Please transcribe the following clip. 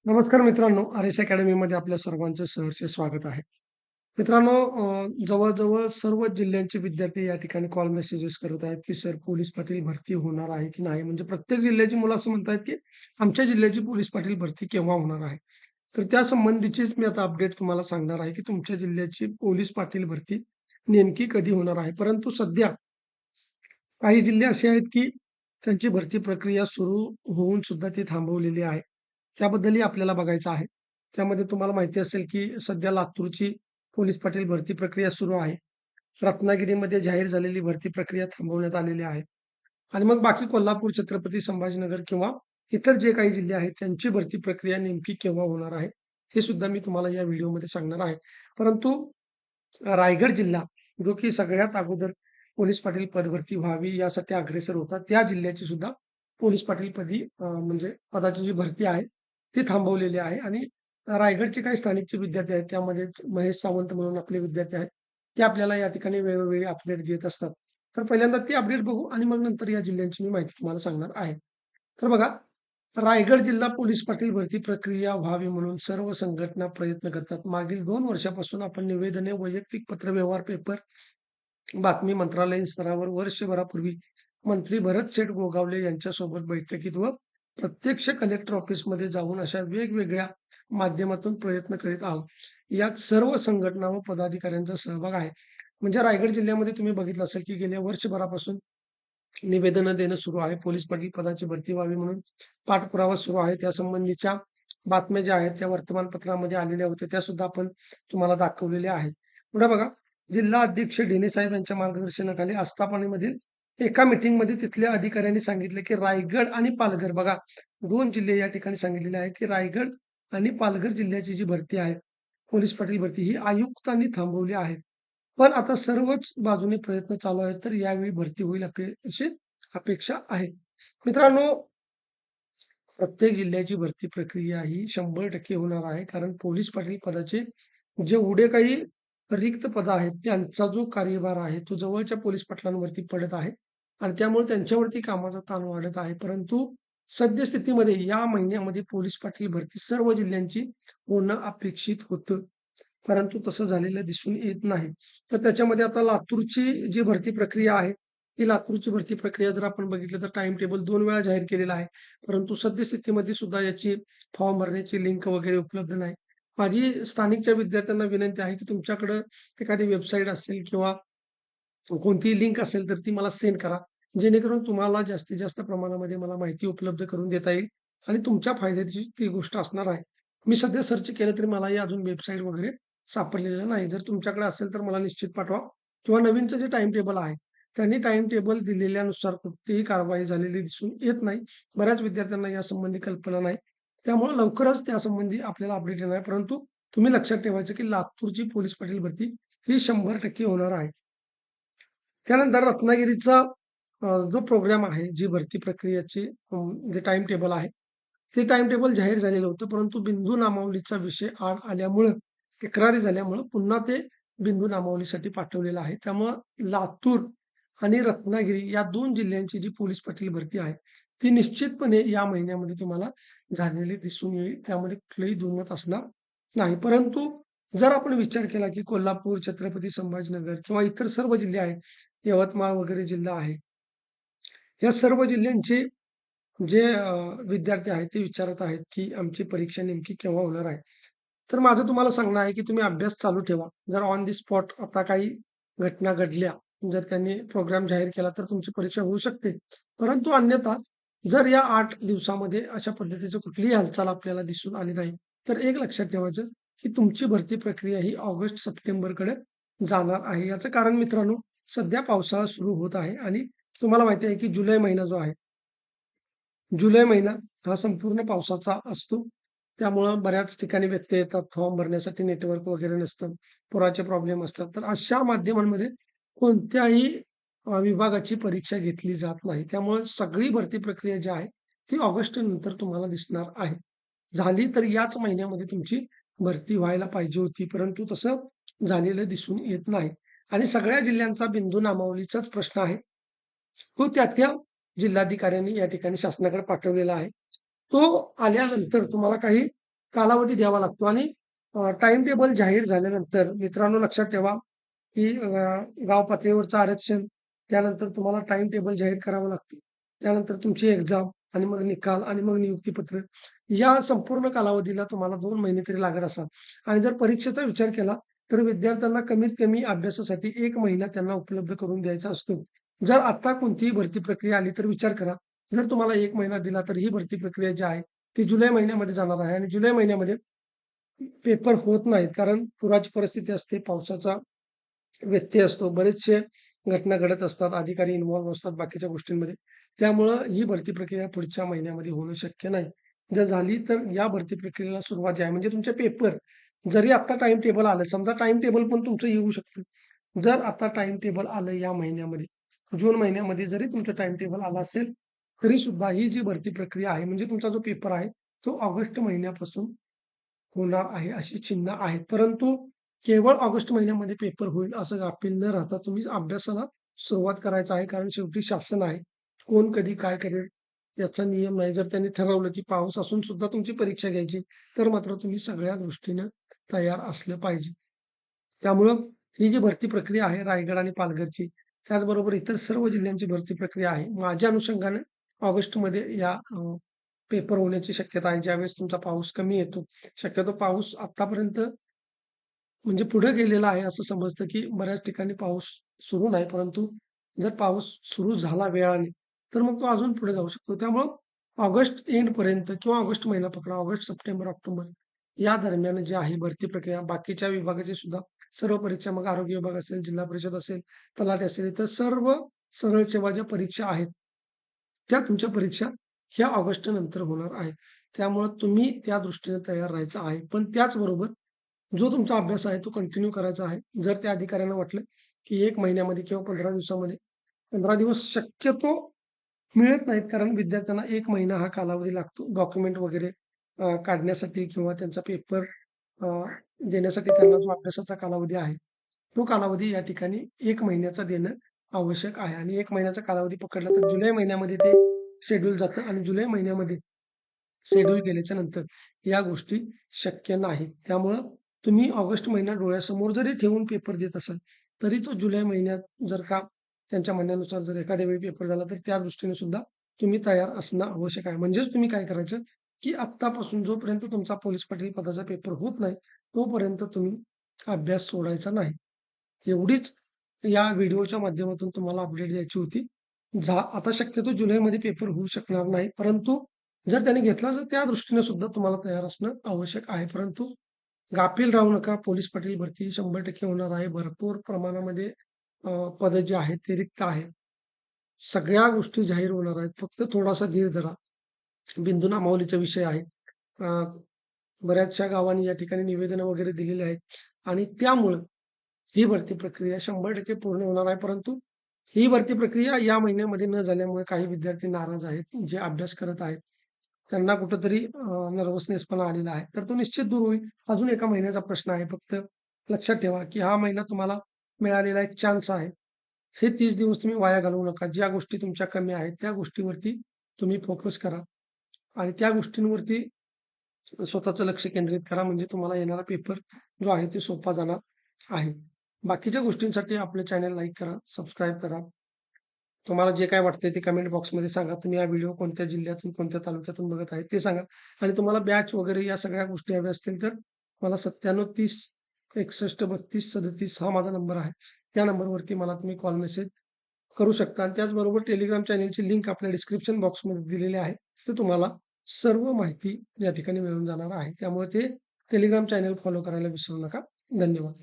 नमस्कार मित्रांनो, आर-एस अकॅडमीमध्ये आपल्या सर्वांचं सहर्ष स्वागत आहे. मित्रांनो, जवळ-जवळ सर्वच जिल्ह्यांचे विद्यार्थी या ठिकाणी कॉल मेसेजेस करत आहेत, की सर पोलीस पाटील भरती होणार आहे की नाही? म्हणजे प्रत्येक जिल्ह्याची मुलं असं म्हणतायत, की आमच्या जिल्ह्याची पोलीस पाटील भरती केव्हा होणार आहे? तर त्या संबंधीचीच मी आता अपडेट तुम्हाला सांगणार आहे, की तुमच्या जिल्ह्याची पोलीस पाटील भरती नेमकी कधी होणार आहे. परंतु सध्या काही जिल्हे असे आहेत, की त्यांची भरती प्रक्रिया सुरू होऊन सुद्धा ती थांबवलेली आहे. त्याबद्दलही आपल्याला बघायचं आहे. त्यामध्ये तुम्हाला माहिती असेल, की सध्या लातूरची पोलीस पाटील भरती प्रक्रिया सुरू आहे. रत्नागिरीमध्ये जाहीर झालेली भरती प्रक्रिया थांबवण्यात आलेली आहे. आणि मग बाकी कोल्हापूर, छत्रपती संभाजीनगर किंवा इतर जे काही जिल्हे आहेत, त्यांची भरती प्रक्रिया नेमकी केव्हा होणार आहे, हे सुद्धा मी तुम्हाला या व्हिडिओमध्ये सांगणार आहे. परंतु रायगड जिल्हा, जो की सगळ्यात अगोदर पोलीस पाटील पदभरती व्हावी यासाठी अग्रेसर होता. त्या जिल्ह्याची सुद्धा पोलीस पाटील पदी म्हणजे पदाची जी भरती आहे, ती थांबवलेली आहे आणि रायगडचे काही स्थानिकचे विद्यार्थी आहेत, त्यामध्ये महेश सावंत म्हणून आपले विद्यार्थी आहेत. ते आपल्याला या ठिकाणी वेळोवेळी अपडेट देत असतात. तर पहिल्यांदा ते अपडेट बघू आणि मग नंतर या जिल्ह्यांची मी माहिती तुम्हाला सांगणार आहे. तर बघा, रायगड जिल्हा पोलीस पाटील भरती प्रक्रिया व्हावी म्हणून सर्व संघटना प्रयत्न करतात. मागील 2 वर्षापासून आपण निवेदने, वैयक्तिक पत्रव्यवहार, पेपर, बातमी, मंत्रालयीन स्तरावर वर्षभरापूर्वी मंत्री भरत शेठ गोगावले यांच्यासोबत बैठकीत व प्रत्यक्ष कलेक्टर ऑफिसमध्ये जाऊन अशा वेगवेगळ्या माध्यमातून प्रयत्न करीत आहोत. यात सर्व संघटना व पदाधिकाऱ्यांचा सहभाग आहे. म्हणजे रायगड जिल्ह्यामध्ये तुम्ही बघितलं असेल, की गेल्या वर्षभरापासून निवेदनं देणं सुरू आहे. पोलीस पाटील पदाची भरती व्हावी म्हणून पाठपुरावा सुरू आहे. त्यासंबंधीच्या बातम्या ज्या आहेत, त्या वर्तमानपत्रामध्ये आलेल्या होत्या. त्यासुद्धा आपण तुम्हाला दाखवलेल्या आहेत. पुढे बघा, जिल्हा अध्यक्ष ढेणे साहेब यांच्या मार्गदर्शनाखाली आस्थापनेमधील एका मीटिंगमध्ये तिथल्या अधिकाऱ्यांनी सांगितलं, की रायगड आणि पालघर बघा, 2 जिल्हे या ठिकाणी सांगितलेले आहेत, की रायगड आणि पालघर जिल्ह्याची जी भरती आहे, पोलीस पाटील भरती ही आयुक्तांनी थांबवली आहे. पण आता सर्वच बाजूने प्रयत्न चालू आहेत, तर यावेळी भरती होईल अशी अपेक्षा आहे. मित्रांनो, प्रत्येक जिल्ह्याची भरती प्रक्रिया ही 100% होणार आहे. कारण पोलीस पाटील पदाचे जेवढे काही रिक्त पदं आहेत, त्यांचा जो कार्यभार आहे, तो जवळच्या पोलीस पाटलांवरती पडत आहे आणि त्यामुळे त्यांच्यावरती कामाचा ताण वाढत आहे. परंतु सद्यस्थितीमध्ये या महिन्यामध्ये पोलीस पाटील भरती सर्व जिल्ह्यांची होणं अपेक्षित होतं. परंतु तसं झालेलं दिसून येत नाही. तर त्याच्यामध्ये आता लातूरची जी भरती प्रक्रिया आहे, ती लातूरची भरती प्रक्रिया जर आपण बघितलं तर टाईम टेबल 2 वेळा जाहीर केलेला आहे. परंतु सद्यस्थितीमध्ये सुद्धा याची फॉर्म भरण्याची लिंक वगैरे उपलब्ध नाही. माझी स्थानिकच्या विद्यार्थ्यांना विनंती आहे, की तुमच्याकडं एखादी वेबसाईट असेल किंवा कोणतीही लिंक असेल तर ती मला सेंड करा. जेणेकरून तुम्हाला जास्तीत जास्त प्रमाणामध्ये मला माहिती उपलब्ध करून देता येईल आणि तुमच्या फायद्याची ती गोष्ट असणार आहे. मी सध्या सर्च केलं तरी मलाही अजून वेबसाईट वगैरे सापडलेलं नाही. जर तुमच्याकडे असेल तर मला निश्चित पाठवा किंवा नवीनचं जे टाईम टेबल आहे, त्यांनी टाईम टेबल दिलेल्यानुसार कोणतीही कारवाई झालेली दिसून येत नाही. बऱ्याच विद्यार्थ्यांना यासंबंधी कल्पना नाही. त्यामुळे लवकरच त्यासंबंधी आपल्याला अपडेट येणार आहे. परंतु तुम्ही लक्षात ठेवायचं की लातूरची पोलीस पाटील भरती ही 100% होणार आहे. त्यानंतर रत्नागिरीचा जो प्रोग्राम आहे, जी भरती प्रक्रियेची जे टाईम टेबल आहे, ते टाईम टेबल जाहीर झालेलं होतं. परंतु बिंदू नामावलीचा विषय आड आल्यामुळं, तक्रारी झाल्यामुळं पुन्हा ते बिंदू नामावलीसाठी पाठवलेलं आहे. त्यामुळं लातूर आणि रत्नागिरी या 2 जिल्ह्यांची जी पोलीस पाटील भरती आहे, ती निश्चितपणे या महिन्यामध्ये तुम्हाला झालेली दिसून येईल. त्यामध्ये कुठलंही दुमत असणार नाही. परंतु जर आपण विचार केला, की कोल्हापूर, छत्रपती संभाजीनगर किंवा इतर सर्व जिल्हे आहेत, यवतमाळ वगैरे जिल्हा आहे. या सर्व जिल्ह्यांचे जे विद्यार्थी आहेत ते विचारत आहेत, की आमची परीक्षा नेमकी केव्हा होणार आहे? तर माझं तुम्हाला सांगणं आहे, की तुम्ही अभ्यास चालू ठेवा. जर ऑन दी स्पॉट आता काही घटना घडल्या, जर त्यांनी प्रोग्राम जाहीर केला, तर तुमची परीक्षा होऊ शकते. परंतु अन्यथा जर या 8 दिवसामध्ये अशा पद्धतीची कुठलीही हालचाल आपल्याला दिसून आली नाही, तर एक लक्षात ठेवायचं, की तुमची भरती प्रक्रिया ही ऑगस्ट-सप्टेंबरकडे जाणार आहे. याचं कारण मित्रांनो, सध्या पावसाळा सुरू होत आहे आणि तुम्हाला माहिती आहे, की जुलै महिना जो आहे, जुलै महिना हा संपूर्ण पावसाचा असतो. त्यामुळं बऱ्याच ठिकाणी व्यत्यय येतात. फॉर्म भरण्यासाठी नेटवर्क वगैरे नसतं. पुराचे प्रॉब्लेम असतात. तर अशा माध्यमांमध्ये कोणत्याही विभागाची परीक्षा घेतली जात नाही. त्यामुळे सगळी भरती प्रक्रिया जी आहे, ती ऑगस्ट नंतर तुम्हाला दिसणार आहे. झाली तर याच महिन्यामध्ये तुमची भरती व्हायला पाहिजे होती. परंतु तसं झालेलं दिसून येत नाही. आणि सगळ्या जिल्ह्यांचा बिंदू नामावलीचाच प्रश्न आहे. तो त्या जिल्हाधिकाऱ्यांनी या ठिकाणी शासनाकडे पाठवलेला आहे. तो आल्यानंतर तुम्हाला काही कालावधी द्यावा लागतो आणि टाईम टेबल जाहीर झाल्यानंतर मित्रांनो लक्षात ठेवा, की गाव पातळीवरचं आरक्षण, त्यानंतर तुम्हाला टाईम टेबल जाहीर करावं लागतं. त्यानंतर तुमची एक्झाम आणि मग निकाल आणि मग नियुक्तीपत्र. या संपूर्ण कालावधीला तुम्हाला 2 महिने तरी लागत असतात आणि जर परीक्षेचा विचार केला, तर विद्यार्थ्यांना कमीत कमी अभ्यासासाठी 1 महिना त्यांना उपलब्ध करून द्यायचा असतो. जर आत्ता कोणतीही भरती प्रक्रिया आली तर विचार करा, जर तुम्हाला 1 महिना दिला तर ही भरती प्रक्रिया जी आहे, ती जुलै महिन्यामध्ये जाणार आहे आणि जुलै महिन्यामध्ये पेपर होत नाहीत. कारण पुराची परिस्थिती असते, पावसाचा व्यत्यय असतो, बरेचसे घटना घडत असतात, अधिकारी इन्व्हॉल्व असतात बाकीच्या गोष्टींमध्ये. त्यामुळं ही भरती प्रक्रिया पुढच्या महिन्यामध्ये होणं शक्य नाही. जर झाली तर या भरती प्रक्रियेला सुरुवात जी आहे म्हणजे तुमचे पेपर जरी आत्ता टाईम टेबल आलं, समजा टाईम टेबल पण तुमचं येऊ शकतं. जर आता टाईम टेबल आलं या महिन्यामध्ये, जून महिन्यामध्ये जरी तुमचं टाईम टेबल आलं असेल, तरी सुद्धा ही जी भरती प्रक्रिया आहे म्हणजे तुमचा जो पेपर आहे, तो ऑगस्ट महिन्यापासून होणार आहे, अशी चिन्ह आहेत. परंतु केवळ ऑगस्ट महिन्यामध्ये पेपर होईल असं गाफील न राहता तुम्ही अभ्यासाला सुरुवात करायचं आहे. कारण शेवटी शासन आहे. कोण कधी काय करेल याचा नियम नाही. जर त्यांनी ठरवलं की पाऊस असून सुद्धा तुमची परीक्षा घ्यायची, तर मात्र तुम्ही सगळ्या दृष्टीनं तयार असलं पाहिजे. त्यामुळं ही जी भरती प्रक्रिया आहे रायगड आणि पालघरची, त्याचबरोबर इतर सर्व जिल्ह्यांची भरती प्रक्रिया आहे. माझ्या अनुषंगाने ऑगस्टमध्ये या पेपर होण्याची शक्यता आहे. ज्यावेळेस तुमचा पाऊस कमी येतो. शक्यतो पाऊस आत्तापर्यंत म्हणजे पुढे गेलेला आहे असं समजतं, की बऱ्याच ठिकाणी पाऊस सुरू नाही. परंतु जर पाऊस सुरू झाला वेळाने, तर मग तो अजून पुढे जाऊ शकतो. त्यामुळं ऑगस्ट एंडपर्यंत किंवा ऑगस्ट महिना पकडा, ऑगस्ट, सप्टेंबर, ऑक्टोबर या दरम्यान जे आहे भरती प्रक्रिया बाकीच्या विभागाची सुद्धा सर्व परीक्षा मग आरोग्य विभाग असेल, जिल्हा परिषद असेल, तलाठी असेल, इतर सर्व सरळ सेवा ज्या परीक्षा आहेत, त्या तुमच्या परीक्षा ह्या ऑगस्ट नंतर होणार आहेत. त्यामुळं तुम्ही त्या दृष्टीने तयार राहायचं आहे. पण त्याचबरोबर जो तुमचा अभ्यास आहे तो कंटिन्यू करायचा आहे. जर त्या अधिकाऱ्यांना वाटलं, की 1 महिन्यामध्ये किंवा 15 दिवसामध्ये 15 दिवस शक्यतो मिळत नाहीत, कारण विद्यार्थ्यांना 1 महिना हा कालावधी लागतो. डॉक्युमेंट वगैरे काढण्यासाठी किंवा त्यांचा पेपर अ, देण्यासाठी त्यांना जो अभ्यासाचा कालावधी आहे, तो कालावधी या ठिकाणी 1 महिन्याचा देणं आवश्यक आहे आणि 1 महिन्याचा कालावधी पकडला तर जुलै महिन्यामध्ये ते शेड्यूल जातं आणि जुलै महिन्यामध्ये शेड्यूल केल्याच्या नंतर या गोष्टी शक्य नाहीत. त्यामुळं तुम्ही ऑगस्ट महिना डोळ्यासमोर जरी ठेवून पेपर देत असाल, तरी तो जुलै महिन्यात जर का त्यांच्या म्हणण्यानुसार जर एखाद्या वेळी पेपर झाला, तर त्या दृष्टीने सुद्धा तुम्ही तयार असणं आवश्यक आहे. म्हणजेच तुम्ही काय करायचं, की आत्तापासून जोपर्यंत तुमचा पोलीस पाटील पदाचा पेपर होत नाही, तोपर्यंत तुम्ही अभ्यास सोडायचा नाही. एवढीच या व्हिडिओच्या माध्यमातून तुम्हाला अपडेट द्यायची होती. आता शक्यतो जुलैमध्ये पेपर होऊ शकणार नाही. परंतु जर त्याने घेतला तर त्या दृष्टीने सुद्धा तुम्हाला तयार असणं आवश्यक आहे. परंतु गाफील राहू नका. पोलीस पाटील भरती 100% होणार आहे. भरपूर प्रमाणामध्ये पदं जी आहेत ते रिक्त आहेत. सगळ्या गोष्टी जाहीर होणार आहेत. फक्त थोडासा धीर धरा. बिंदू नामावलीचा विषय आहे. अ, बऱ्याचशा गावांनी या ठिकाणी निवेदनं वगैरे दिलेली आहेत आणि त्यामुळं ही भरती प्रक्रिया 100% पूर्ण होणार आहे. परंतु ही भरती प्रक्रिया या महिन्यामध्ये न झाल्यामुळे काही विद्यार्थी नाराज आहेत, जे अभ्यास करत आहेत. त्यांना कुठेतरी नर्व्हसनेसपणा आलेला आहे. तर तो निश्चित दूर होईल. अजून एका महिन्याचा प्रश्न आहे. फक्त लक्षात ठेवा, की हा महिना तुम्हाला मिळालेला एक चान्स आहे. हे 30 दिवस तुम्ही वाया घालवू नका. ज्या गोष्टी तुमच्या कमी आहेत, त्या गोष्टीवरती तुम्ही फोकस करा आणि त्या गोष्टींवरती स्वतःचं लक्ष केंद्रित करा. म्हणजे तुम्हाला येणारा पेपर जो आहे, ते सोपा जाणार आहे. बाकीच्या गोष्टींसाठी आपलं चॅनल लाईक करा, सबस्क्राईब करा. तुम्हाला जे काही वाटतंय ते कमेंट बॉक्समध्ये सांगा. तुम्ही हा व्हिडिओ कोणत्या जिल्ह्यातून, कोणत्या तालुक्यातून बघत आहे ते सांगा आणि तुम्हाला बॅच वगैरे या सगळ्या गोष्टी हव्या असतील तर मला 97 30 61 32 37 हा माझा नंबर आहे. त्या नंबरवरती मला तुम्ही कॉल मेसेज करू शकता आणि त्याचबरोबर टेलिग्राम चॅनलची लिंक आपल्या डिस्क्रिप्शन बॉक्समध्ये दिलेली आहे. तिथे तुम्हाला सर्व माहिती या ठिकाणी मिळून जाणार आहे. त्यामुळे ते टेलिग्राम चॅनल फॉलो करायला विसरू नका. धन्यवाद.